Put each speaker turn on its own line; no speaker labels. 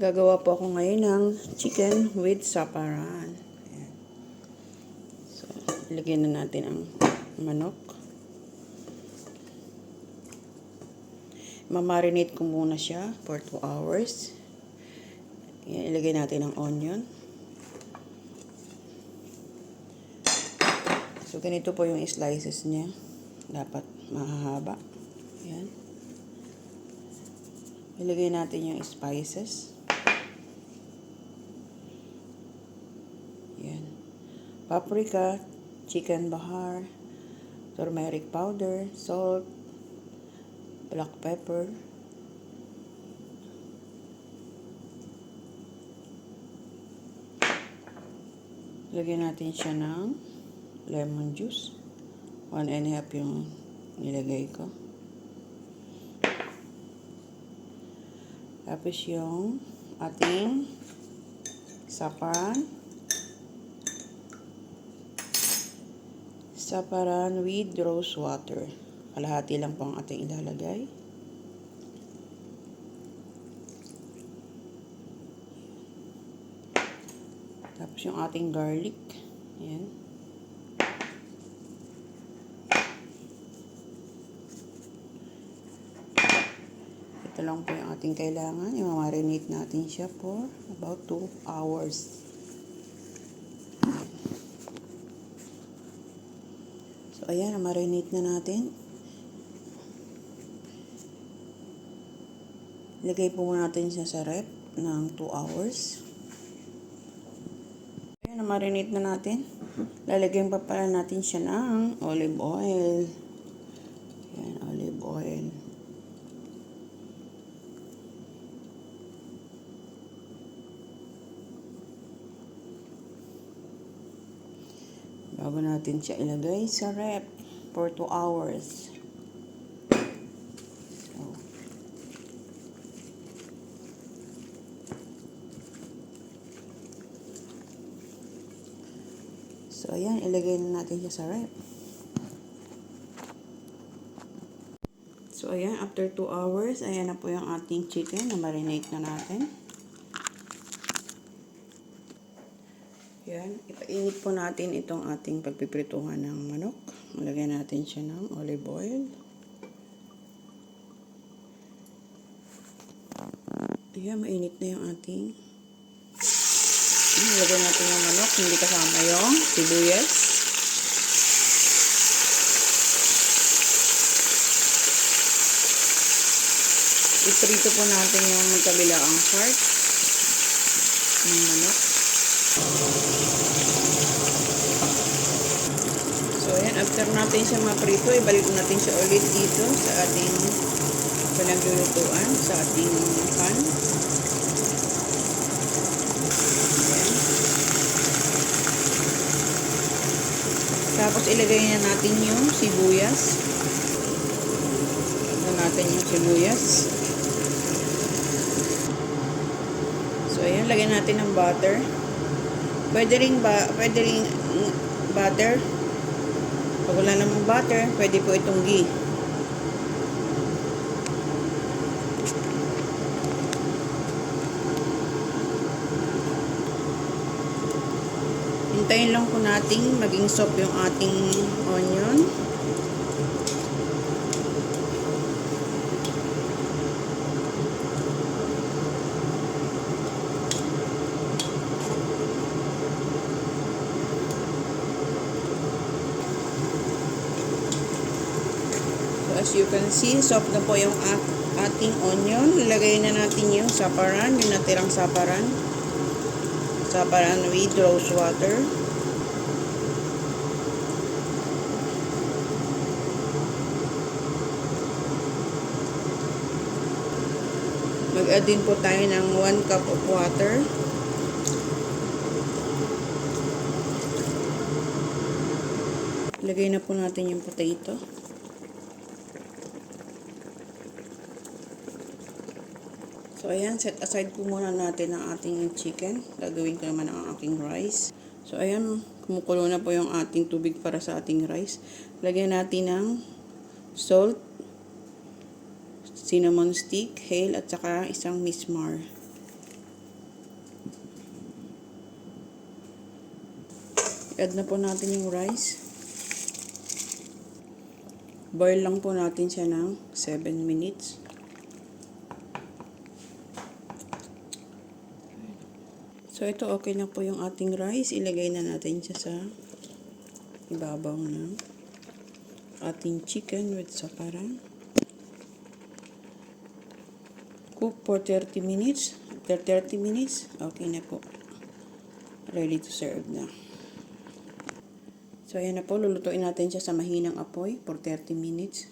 Gagawa po ako ngayon ng chicken with saparan. Ayan. So, ilagay na natin ang manok. Mamarinate ko muna siya for 2 hours. Ayan, ilagay natin ang onion. So, ganito po yung slices niya. Dapat mahahaba. Ayan. Ilagay natin yung spices. Ayan. Paprika, chicken bahar, turmeric powder, salt, black pepper. Lagyan natin siya ng lemon juice. 1.5 yung nilagay ko. Tapos yung ating saparan. Saparan with rose water. Kalahati lang po ang ating ilalagay. Tapos yung ating garlic. Ayan. Ito lang po yung ating kailangan. I-marinate natin siya for about 2 hours. So, ayan. Na-marinate na natin. Ilagay po muna natin siya sa rep ng 2 hours. Ayan, na-marinate na natin. Lalagyan pa pala natin siya ng olive oil. Ayan, olive oil. Bago natin siya ilagay sa rep for 2 hours. So, ayan, ilagay na natin siya sa rep. So, ayan, after 2 hours, ayan na po yung ating chicken na marinate na natin. Ayan, ipainit po natin itong ating pagpiprituhan ng manok. Malagyan natin siya ng olive oil. Ayan, mainit na yung ating. Ilagay natin yung manok, hindi kasama yung sibuyas. Iprito po natin yung magkabilaang part ng manok. So, ayan, after natin siya maprito, ibalik natin siya ulit dito sa ating pinaglulutuan, sa ating pan. Tapos, ilagay na natin yung sibuyas. Ilagay natin yung sibuyas. So, ayan, lagyan natin ng butter. Pwede ring butter. Pag wala namang butter, pwede po itong ghee. Hintayin lang po natin maging soft yung ating onion. So, as you can see, soft na po yung ating onion. Ilagay na natin yung saparan, yung natirang saparan. Saparan with rose water. Mag-add din po tayo ng 1 cup of water. Ilagay na po natin yung potato. So, ayan, set aside po muna natin ang ating chicken. Gagawin ko naman ang aking rice. So, ayan, kumukulo na po yung ating tubig para sa ating rice. Lagyan natin ng salt, cinnamon stick, hale, at saka isang mismar. Add na po natin yung rice. Boil lang po natin siya ng 7 minutes. So, ito okay na po yung ating rice. Ilagay na natin siya sa ibabaw ng ating chicken with saparan. Cook for 30 minutes. After 30 minutes, okay na po. Ready to serve na. So, ayan na po. Lulutuin natin siya sa mahinang apoy for 30 minutes.